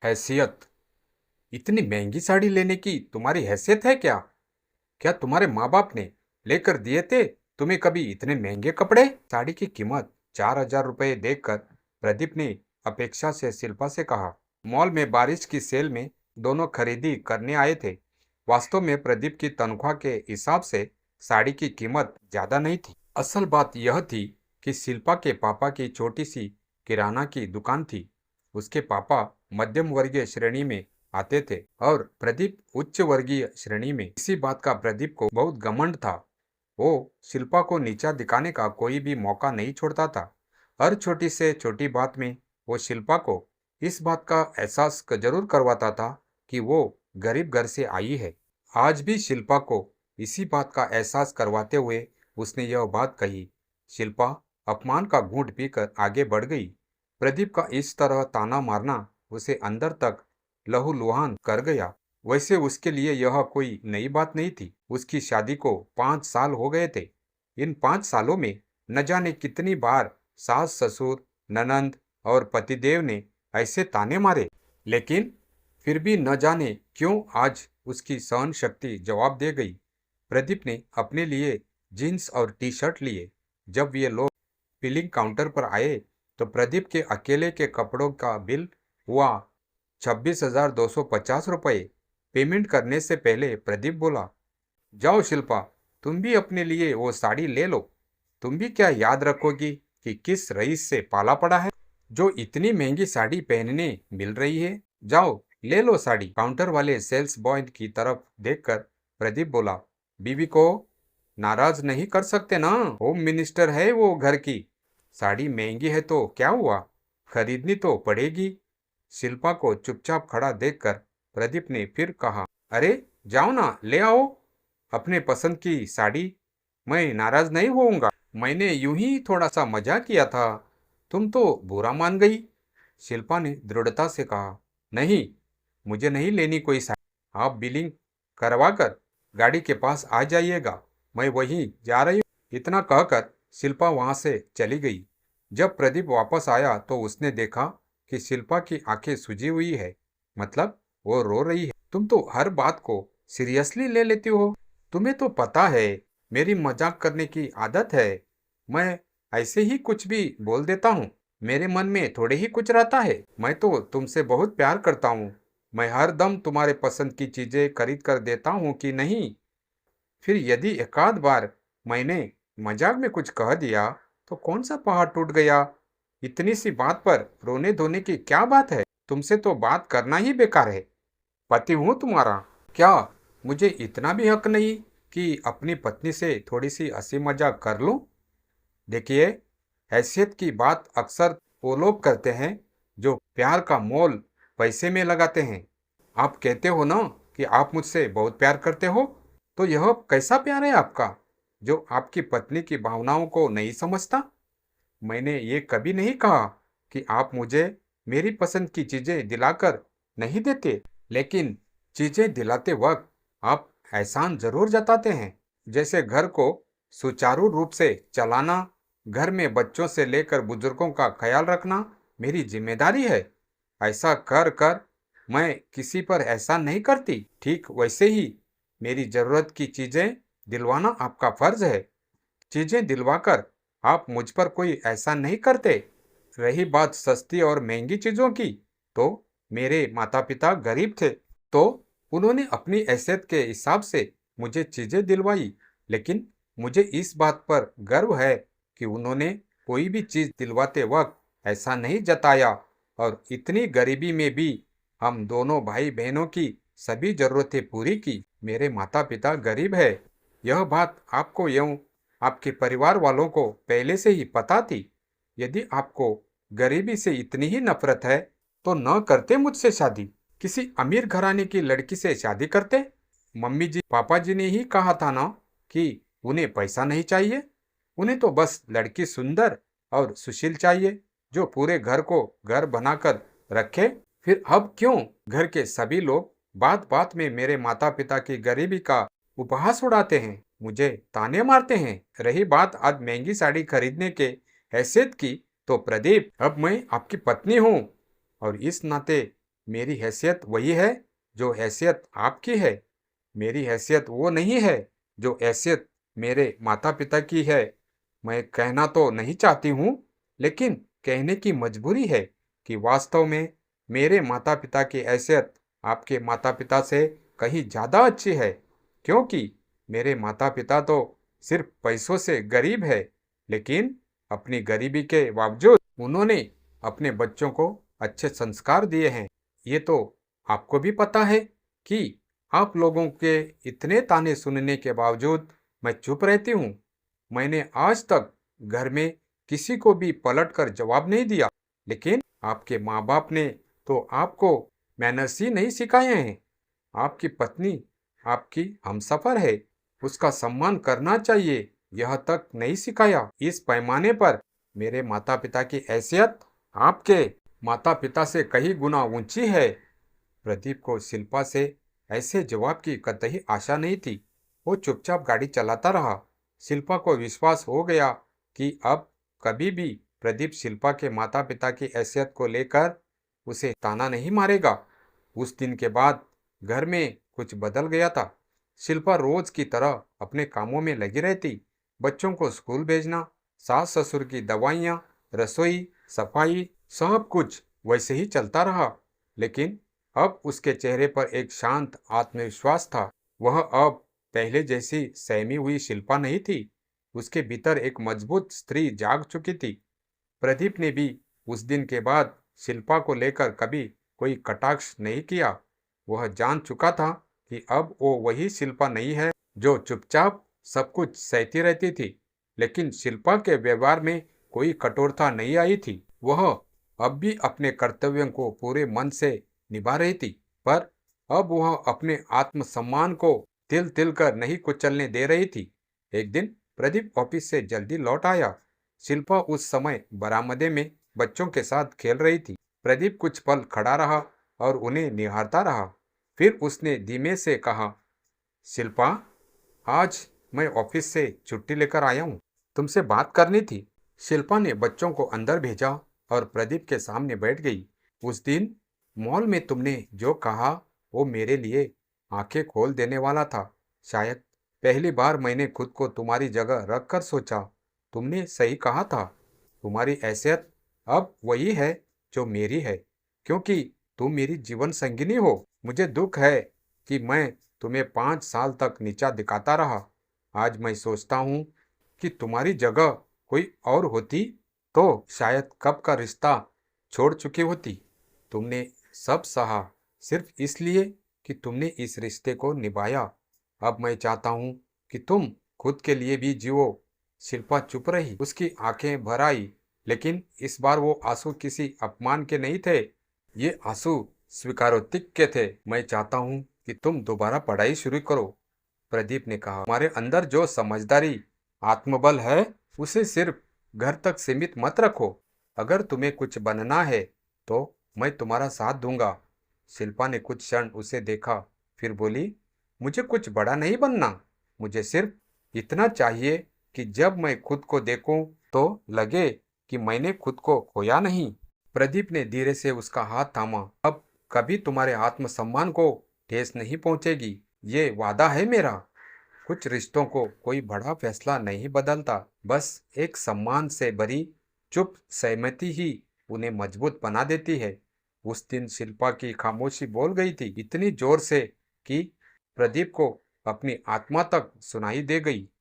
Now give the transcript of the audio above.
हैसियत। इतनी महंगी साड़ी लेने की तुम्हारी हैसियत है क्या? क्या तुम्हारे माँ बाप ने लेकर दिए थे तुम्हें कभी इतने महंगे कपड़े? साड़ी की कीमत 4,000 रुपये देखकर प्रदीप ने अपेक्षा से शिल्पा से कहा। मॉल में बारिश की सेल में दोनों खरीदी करने आए थे। वास्तव में प्रदीप की तनख्वाह के हिसाब से साड़ी की कीमत ज्यादा नहीं थी। असल बात यह थी कि शिल्पा के पापा की छोटी सी किराना की दुकान थी। उसके पापा मध्यम वर्गीय श्रेणी में आते थे और प्रदीप उच्च वर्गीय श्रेणी में। इसी बात का प्रदीप को बहुत घमंड था। वो शिल्पा को नीचा दिखाने का कोई भी मौका नहीं छोड़ता था। हर छोटी से छोटी बात में वो शिल्पा को इस बात का एहसास जरूर करवाता था कि वो गरीब घर से आई है। आज भी शिल्पा को इसी बात का एहसास करवाते हुए उसने यह बात कही। शिल्पा अपमान का घूंट पीकर आगे बढ़ गई। प्रदीप का इस तरह ताना मारना उसे अंदर तक लहूलुहान कर गया। वैसे उसके लिए यह कोई नई बात नहीं थी। उसकी शादी को 5 साल हो गए थे। इन 5 सालों में न जाने कितनी बार सास ससुर ननंद और पतिदेव ने ऐसे ताने मारे, लेकिन फिर भी न जाने क्यों आज उसकी सहन शक्ति जवाब दे गई। प्रदीप ने अपने लिए जीन्स और टी शर्ट लिए। जब ये लोग बिलिंग काउंटर पर आए तो प्रदीप के अकेले के कपड़ों का बिल हुआ 26,250 रुपये। पेमेंट करने से पहले प्रदीप बोला, जाओ शिल्पा, तुम भी अपने लिए वो साड़ी ले लो। तुम भी क्या याद रखोगी कि किस रईस से पाला पड़ा है जो इतनी महंगी साड़ी पहनने मिल रही है। जाओ ले लो साड़ी। काउंटर वाले सेल्स बॉय की तरफ देखकर प्रदीप बोला, बीवी को नाराज नहीं कर सकते ना, होम मिनिस्टर है वो घर की। साड़ी महंगी है तो क्या हुआ, खरीदनी तो पड़ेगी। शिल्पा को चुपचाप खड़ा देखकर प्रदीप ने फिर कहा, अरे जाओ ना ले आओ अपने पसंद की साड़ी। मैं नाराज नहीं होऊंगा। मैंने यूं ही थोड़ा सा मजाक किया था, तुम तो बुरा मान गई। शिल्पा ने दृढ़ता से कहा, नहीं, मुझे नहीं लेनी कोई साड़ी। आप बिलिंग करवाकर गाड़ी के पास आ जाइएगा, मैं वहीं जा रही हूँ। इतना कहकर शिल्पा वहां से चली गई। जब प्रदीप वापस आया तो उसने देखा कि शिल्पा की आंखें सूजी हुई है, मतलब वो रो रही है। तुम तो हर बात को सीरियसली ले लेती हो। तुम्हें तो पता है मेरी मजाक करने की आदत है। मैं ऐसे ही कुछ भी बोल देता हूँ। मेरे मन में थोड़े ही कुछ रहता है। मैं तो तुमसे बहुत प्यार करता हूँ। मैं हर दम तुम्हारे पसंद की चीजें खरीद कर देता हूँ कि नहीं। फिर यदि एकाध बार मैंने मजाक में कुछ कह दिया तो कौन सा पहाड़ टूट गया। इतनी सी बात पर रोने धोने की क्या बात है। तुमसे तो बात करना ही बेकार है। पति हूँ तुम्हारा, क्या मुझे इतना भी हक नहीं कि अपनी पत्नी से थोड़ी सी हंसी मजाक कर लूं? देखिए, हैसियत की बात अक्सर वो लोग करते हैं जो प्यार का मोल पैसे में लगाते हैं। आप कहते हो ना कि आप मुझसे बहुत प्यार करते हो, तो यह कैसा प्यार है आपका जो आपकी पत्नी की भावनाओं को नहीं समझता? मैंने ये कभी नहीं कहा कि आप मुझे मेरी पसंद की चीजें दिलाकर नहीं देते, लेकिन चीजें दिलाते वक्त आप एहसान जरूर जताते हैं। जैसे घर को सुचारू रूप से चलाना, घर में बच्चों से लेकर बुजुर्गों का ख्याल रखना मेरी जिम्मेदारी है। ऐसा कर कर मैं किसी पर एहसान नहीं करती। ठीक वैसे ही मेरी जरूरत की चीजें दिलवाना आपका फर्ज है। चीजें दिलवाकर आप मुझ पर कोई एहसान नहीं करते। रही बात सस्ती और महंगी चीजों की, तो मेरे माता पिता गरीब थे, तो उन्होंने अपनी हैसियत के हिसाब से मुझे चीजें दिलवाई। लेकिन मुझे इस बात पर गर्व है कि उन्होंने कोई भी चीज दिलवाते वक्त ऐसा नहीं जताया। और इतनी गरीबी में भी हम दोनों भाई बहनों की सभी जरूरतें पूरी की। मेरे माता पिता गरीब है, यह बात आपको एवं आपके परिवार वालों को पहले से ही पता थी। यदि आपको गरीबी से इतनी ही नफरत है तो न करते मुझसे शादी, किसी अमीर घराने की लड़की से शादी करते। मम्मी जी पापा जी ने ही कहा था ना कि उन्हें पैसा नहीं चाहिए, उन्हें तो बस लड़की सुंदर और सुशील चाहिए जो पूरे घर को घर बनाकर रखे। फिर अब क्यों घर के सभी लोग बात बात में मेरे माता पिता की गरीबी का उपहास उड़ाते हैं, मुझे ताने मारते हैं। रही बात आज महंगी साड़ी खरीदने के हैसियत की, तो प्रदीप अब मैं आपकी पत्नी हूँ और इस नाते मेरी हैसियत वही है जो हैसियत आपकी है। मेरी हैसियत वो नहीं है जो हैसियत मेरे माता पिता की है। मैं कहना तो नहीं चाहती हूँ, लेकिन कहने की मजबूरी है कि वास्तव में मेरे माता पिता की हैसियत आपके माता पिता से कहीं ज़्यादा अच्छी है, क्योंकि मेरे माता पिता तो सिर्फ पैसों से गरीब है, लेकिन अपनी गरीबी के बावजूद उन्होंने अपने बच्चों को अच्छे संस्कार दिए हैं। ये तो आपको भी पता है कि आप लोगों के इतने ताने सुनने के बावजूद मैं चुप रहती हूँ। मैंने आज तक घर में किसी को भी पलट कर जवाब नहीं दिया, लेकिन आपके माँ बाप ने तो आपको मैनर्स ही नहीं सिखाए हैं। आपकी पत्नी आपकी हमसफर है, उसका सम्मान करना चाहिए, यह तक नहीं सिखाया। इस पैमाने पर मेरे माता पिता की हैसियत आपके माता पिता से कई गुना ऊंची है। प्रदीप को शिल्पा से ऐसे जवाब की कतई आशा नहीं थी। वो चुपचाप गाड़ी चलाता रहा। शिल्पा को विश्वास हो गया कि अब कभी भी प्रदीप शिल्पा के माता पिता की हैसियत को लेकर उसे ताना नहीं मारेगा। उस दिन के बाद घर में कुछ बदल गया था। शिल्पा रोज की तरह अपने कामों में लगी रहती। बच्चों को स्कूल भेजना, सास ससुर की दवाइयाँ, रसोई, सफाई, सब कुछ वैसे ही चलता रहा। लेकिन अब उसके चेहरे पर एक शांत आत्मविश्वास था। वह अब पहले जैसी सहमी हुई शिल्पा नहीं थी। उसके भीतर एक मजबूत स्त्री जाग चुकी थी। प्रदीप ने भी उस दिन के बाद शिल्पा को लेकर कभी कोई कटाक्ष नहीं किया। वह जान चुका था कि अब वो वही शिल्पा नहीं है जो चुपचाप सब कुछ सहती रहती थी। लेकिन शिल्पा के व्यवहार में कोई कठोरता नहीं आई थी। वह अब भी अपने कर्तव्यों को पूरे मन से निभा रही थी, पर अब वह अपने आत्मसम्मान को तिल तिल कर नहीं कुचलने दे रही थी। एक दिन प्रदीप ऑफिस से जल्दी लौट आया। शिल्पा उस समय बरामदे में बच्चों के साथ खेल रही थी। प्रदीप कुछ पल खड़ा रहा और उन्हें निहारता रहा। फिर उसने धीमे से कहा, शिल्पा, आज मैं ऑफिस से छुट्टी लेकर आया हूँ, तुमसे बात करनी थी। शिल्पा ने बच्चों को अंदर भेजा और प्रदीप के सामने बैठ गई। उस दिन मॉल में तुमने जो कहा वो मेरे लिए आंखें खोल देने वाला था। शायद पहली बार मैंने खुद को तुम्हारी जगह रख कर सोचा। तुमने सही कहा था। तुम्हारी हैसियत अब वही है जो मेरी है, क्योंकि तुम मेरी जीवन संगिनी हो। मुझे दुख है कि मैं तुम्हें 5 साल तक नीचा दिखाता रहा। आज मैं सोचता हूँ कि तुम्हारी जगह कोई और होती तो शायद कब का रिश्ता छोड़ चुकी होती। तुमने सब सहा सिर्फ इसलिए कि तुमने इस रिश्ते को निभाया। अब मैं चाहता हूँ कि तुम खुद के लिए भी जियो। शिल्पा चुप रही। उसकी आंखें भर आई, लेकिन इस बार वो आंसू किसी अपमान के नहीं थे। ये आंसू स्वीकारोक्ति के थे। मैं चाहता हूँ कि तुम दोबारा पढ़ाई शुरू करो, प्रदीप ने कहा। हमारे अंदर जो समझदारी, आत्मबल है, उसे सिर्फ घर तक सीमित मत रखो। अगर तुम्हें कुछ बनना है तो मैं तुम्हारा साथ दूंगा। शिल्पा ने कुछ क्षण उसे देखा, फिर बोली, मुझे कुछ बड़ा नहीं बनना। मुझे सिर्फ इतना चाहिए कि जब मैं खुद को देखूं तो लगे कि मैंने खुद को खोया नहीं। प्रदीप ने धीरे से उसका हाथ थामा। अब कभी तुम्हारे आत्मसम्मान को ठेस नहीं पहुंचेगी, ये वादा है मेरा। कुछ रिश्तों को कोई बड़ा फैसला नहीं बदलता, बस एक सम्मान से भरी चुप सहमति ही उन्हें मजबूत बना देती है। उस दिन शिल्पा की खामोशी बोल गई थी, इतनी जोर से कि प्रदीप को अपनी आत्मा तक सुनाई दे गई।